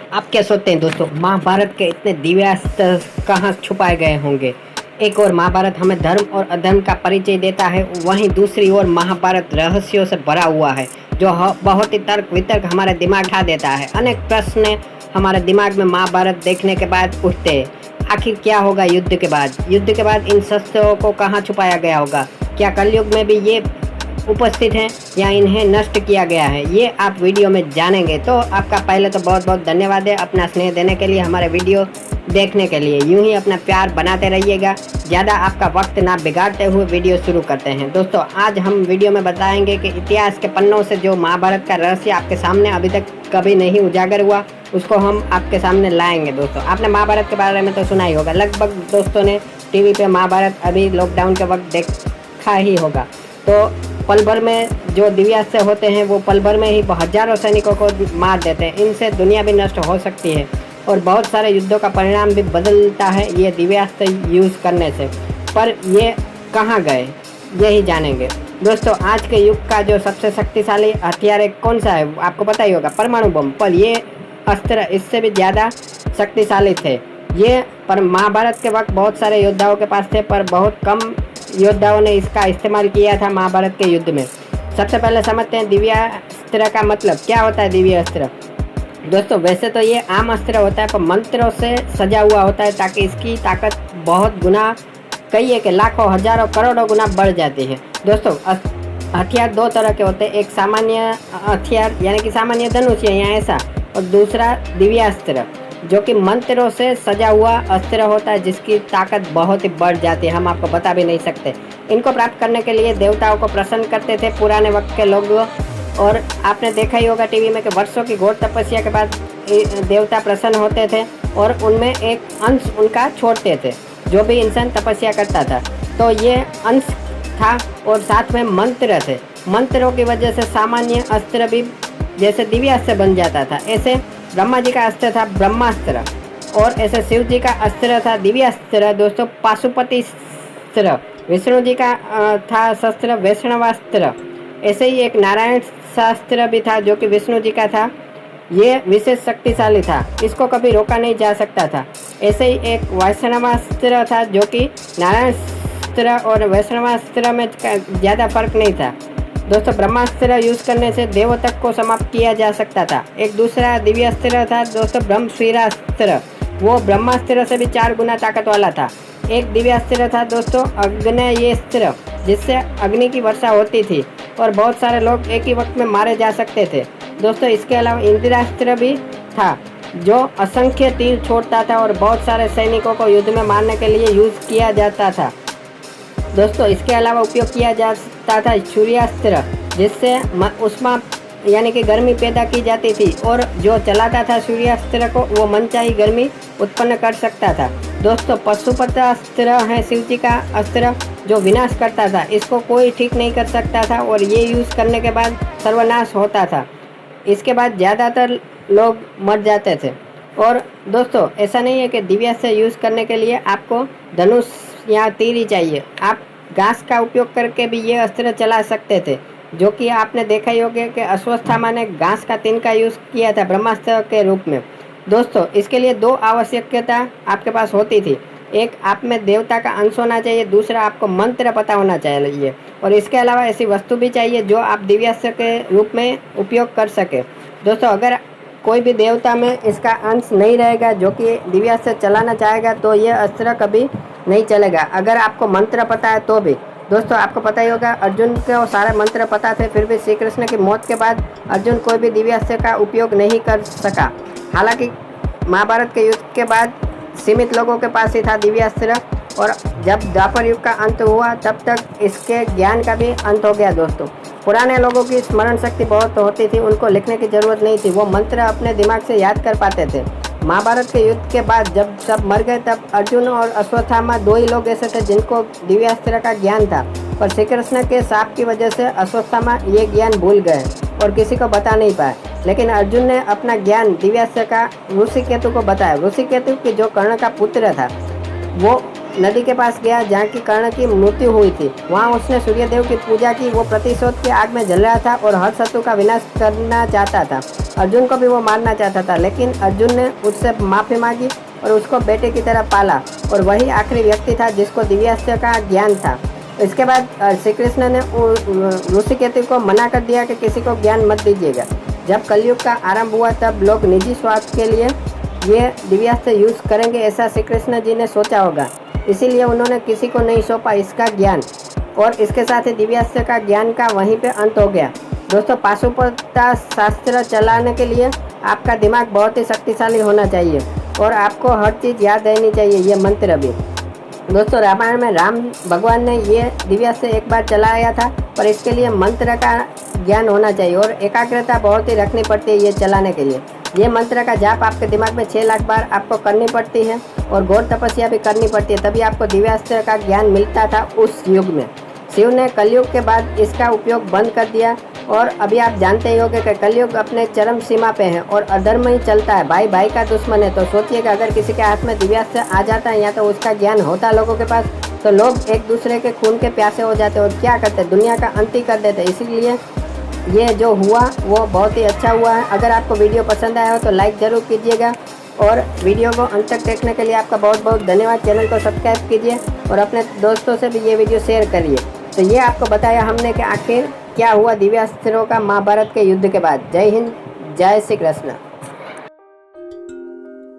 आप क्या सोचते हैं दोस्तों, महाभारत के इतने दिव्यास्त्र कहाँ छुपाए गए होंगे। एक और महाभारत हमें धर्म और अधर्म का परिचय देता है, वहीं दूसरी ओर महाभारत रहस्यों से भरा हुआ है जो बहुत ही तर्क वितर्क हमारे दिमाग उठा देता है। अनेक प्रश्न हमारे दिमाग में महाभारत देखने के बाद उठते हैं। आखिर क्या होगा युद्ध के बाद? युद्ध के बाद इन शस्त्रों को कहाँ छुपाया गया होगा? क्या कलयुग में भी ये उपस्थित हैं या इन्हें नष्ट किया गया है? ये आप वीडियो में जानेंगे। तो आपका पहले तो बहुत बहुत धन्यवाद है अपना स्नेह देने के लिए, हमारे वीडियो देखने के लिए। यूं ही अपना प्यार बनाते रहिएगा। ज़्यादा आपका वक्त ना बिगाड़ते हुए वीडियो शुरू करते हैं। दोस्तों, आज हम वीडियो में बताएंगे कि इतिहास के पन्नों से जो महाभारत का रहस्य आपके सामने अभी तक कभी नहीं उजागर हुआ, उसको हम आपके सामने लाएंगे। दोस्तों, आपने महाभारत के बारे में तो सुना ही होगा, लगभग दोस्तों ने टीवी पे महाभारत अभी लॉकडाउन के वक्त देखा ही होगा। तो पल भर में जो दिव्यास्त्र होते हैं वो पल भर में ही हजारों सैनिकों को मार देते हैं। इनसे दुनिया भी नष्ट हो सकती है और बहुत सारे युद्धों का परिणाम भी बदलता है ये दिव्यास्त्र यूज़ करने से। पर ये कहाँ गए, यही जानेंगे। दोस्तों, आज के युग का जो सबसे शक्तिशाली हथियार कौन सा है? आपको पता ही होगा, परमाणु बम। पर ये अस्त्र इससे भी ज़्यादा शक्तिशाली थे। ये पर महाभारत के वक्त बहुत सारे योद्धाओं के पास थे, पर बहुत कम योद्धाओं ने इसका इस्तेमाल किया था महाभारत के युद्ध में। सबसे पहले समझते हैं दिव्यास्त्र का मतलब क्या होता है। दिव्यास्त्र दोस्तों, वैसे तो ये आम अस्त्र होता है, पर मंत्रों से सजा हुआ होता है ताकि इसकी ताकत बहुत गुना, कई के लाखों हजारों करोड़ों गुना बढ़ जाती है। दोस्तों, हथियार दो तरह के होते हैं, एक सामान्य हथियार यानी कि सामान्य धनुष या ऐसा, और दूसरा दिव्यास्त्र जो कि मंत्रों से सजा हुआ अस्त्र होता है जिसकी ताकत बहुत ही बढ़ जाती है, हम आपको बता भी नहीं सकते। इनको प्राप्त करने के लिए देवताओं को प्रसन्न करते थे पुराने वक्त के लोग, और आपने देखा ही होगा टीवी में कि वर्षों की घोर तपस्या के बाद देवता प्रसन्न होते थे और उनमें एक अंश उनका छोड़ते थे जो भी इंसान तपस्या करता था। तो ये अंश था और साथ में मंत्र थे। मंत्रों की वजह से सामान्य अस्त्र भी जैसे दिव्यास्त्र बन जाता था। ऐसे ब्रह्मा जी का अस्त्र था ब्रह्मास्त्र, और ऐसे शिव जी का अस्त्र था दिव्यास्त्र दोस्तों पाशुपतिस्त्र। विष्णु जी का था शस्त्र वैष्णवास्त्र। ऐसे ही एक नारायण शास्त्र भी था जो कि विष्णु जी का था। ये विशेष शक्तिशाली था, इसको कभी रोका नहीं जा सकता था। ऐसे ही एक वैष्णवास्त्र था जो कि नारायणास्त्र और वैष्णवास्त्र में ज़्यादा फर्क नहीं था। दोस्तों, ब्रह्मास्त्र यूज़ करने से देवतक को समाप्त किया जा सकता था। एक दूसरा दिव्यास्त्र था दोस्तों ब्रह्मस्वीरास्त्र, वो ब्रह्मास्त्र से भी 4 गुना ताकत वाला था। एक दिव्यास्त्र था दोस्तों अग्नेयस्त्र, जिससे अग्नि की वर्षा होती थी और बहुत सारे लोग एक ही वक्त में मारे जा सकते थे। दोस्तों, इसके अलावा इंद्रास्त्र भी था जो असंख्य तीर छोड़ता था और बहुत सारे सैनिकों को युद्ध में मारने के लिए यूज़ किया जाता था। दोस्तों, इसके अलावा उपयोग किया जाता था सूर्यास्त्र, जिससे उष्मा यानी कि गर्मी पैदा की जाती थी, और जो चलाता था सूर्यास्त्र को वो मनचाही गर्मी उत्पन्न कर सकता था। दोस्तों, पशुपतास्त्र है शिव जी का अस्त्र जो विनाश करता था, इसको कोई ठीक नहीं कर सकता था और ये यूज़ करने के बाद सर्वनाश होता था। इसके बाद ज़्यादातर लोग मर जाते थे। और दोस्तों, ऐसा नहीं है कि दिव्यास्त्र यूज़ करने के लिए आपको धनुष या तीर ही चाहिए, आप घास का उपयोग करके भी ये अस्त्र चला सकते थे, जो कि आपने देखा ही होगा कि अश्वत्थामा ने घास का तिनका यूज़ किया था ब्रह्मास्त्र के रूप में। दोस्तों, इसके लिए 2 आवश्यकता आपके पास होती थी। एक, आप में देवता का अंश होना चाहिए, दूसरा आपको मंत्र पता होना चाहिए, और इसके अलावा ऐसी वस्तु भी चाहिए जो आप दिव्यास्त्र के रूप में उपयोग कर सके। दोस्तों, अगर कोई भी देवता में इसका अंश नहीं रहेगा जो कि दिव्यास्त्र चलाना चाहेगा तो ये अस्त्र कभी नहीं चलेगा। अगर आपको मंत्र पता है तो भी। दोस्तों, आपको पता ही होगा अर्जुन को सारे मंत्र पता थे, फिर भी श्री कृष्ण की मौत के बाद अर्जुन कोई भी दिव्यास्त्र का उपयोग नहीं कर सका। हालांकि महाभारत के युद्ध के बाद सीमित लोगों के पास ही था दिव्यास्त्र, और जब द्वापर युग का अंत हुआ तब तक इसके ज्ञान का भी अंत हो गया। दोस्तों, पुराने लोगों की स्मरण शक्ति बहुत होती थी, उनको लिखने की ज़रूरत नहीं थी, वो मंत्र अपने दिमाग से याद कर पाते थे। महाभारत के युद्ध के बाद जब सब मर गए तब अर्जुन और अश्वत्थामा 2 ही लोग ऐसे थे जिनको दिव्यास्त्र का ज्ञान था, पर श्री कृष्ण के शाप की वजह से अश्वत्थामा ये ज्ञान भूल गए और किसी को बता नहीं पाए। लेकिन अर्जुन ने अपना ज्ञान दिव्यास्त्र का ऋषिकेतु को बताया। ऋषिकेतु की जो कर्ण का पुत्र था वो नदी के पास गया जहाँ की कर्ण की मृत्यु हुई थी। वहाँ उसने सूर्यदेव की पूजा की। वो प्रतिशोध की आग में जल रहा था और हर शत्रु का विनाश करना चाहता था। अर्जुन को भी वो मारना चाहता था, लेकिन अर्जुन ने उससे माफ़ी मांगी और उसको बेटे की तरह पाला, और वही आखिरी व्यक्ति था जिसको दिव्यास्त्र का ज्ञान था। इसके बाद श्री कृष्ण ने ऋषिकेतु को मना कर दिया कि किसी को ज्ञान मत दीजिएगा। जब कलयुग का आरंभ हुआ तब लोग निजी स्वार्थ के लिए ये दिव्यास्त्र यूज़ करेंगे, ऐसा श्री कृष्ण जी ने सोचा होगा, इसीलिए उन्होंने किसी को नहीं सौंपा इसका ज्ञान, और इसके साथ ही दिव्यास्त्र का ज्ञान का वहीं पे अंत हो गया। दोस्तों, पाशुपता शास्त्र चलाने के लिए आपका दिमाग बहुत ही शक्तिशाली होना चाहिए और आपको हर चीज़ याद रहनी चाहिए, ये मंत्र भी। दोस्तों, रामायण में राम भगवान ने ये दिव्यास्त्र एक बार चलाया था, पर इसके लिए मंत्र का ज्ञान होना चाहिए और एकाग्रता बहुत ही रखनी पड़ती है ये चलाने के लिए। ये मंत्र का जाप आपके दिमाग में 6 लाख बार आपको करनी पड़ती है और घोर तपस्या भी करनी पड़ती है, तभी आपको दिव्यास्त्र का ज्ञान मिलता था उस युग में। शिव ने कलयुग के बाद इसका उपयोग बंद कर दिया, और अभी आप जानते ही होंगे कि कलयुग अपने चरम सीमा पे है और अधर्म ही चलता है, भाई भाई का दुश्मन है। तो सोचिएगा, अगर किसी के हाथ में दिव्यास्त्र आ जाता है या तो उसका ज्ञान होता लोगों के पास, तो लोग एक दूसरे के खून के प्यासे हो जाते और क्या करते, दुनिया का अंत ही कर देते। इसीलिए ये जो हुआ वो बहुत ही अच्छा हुआ है। अगर आपको वीडियो पसंद आया हो तो लाइक ज़रूर कीजिएगा, और वीडियो को अंत तक देखने के लिए आपका बहुत बहुत धन्यवाद। चैनल को सब्सक्राइब कीजिए और अपने दोस्तों से भी ये वीडियो शेयर करिए। तो ये आपको बताया हमने कि आखिर क्या हुआ दिव्यास्त्रों का महाभारत के युद्ध के बाद। जय हिंद, जय श्री कृष्ण।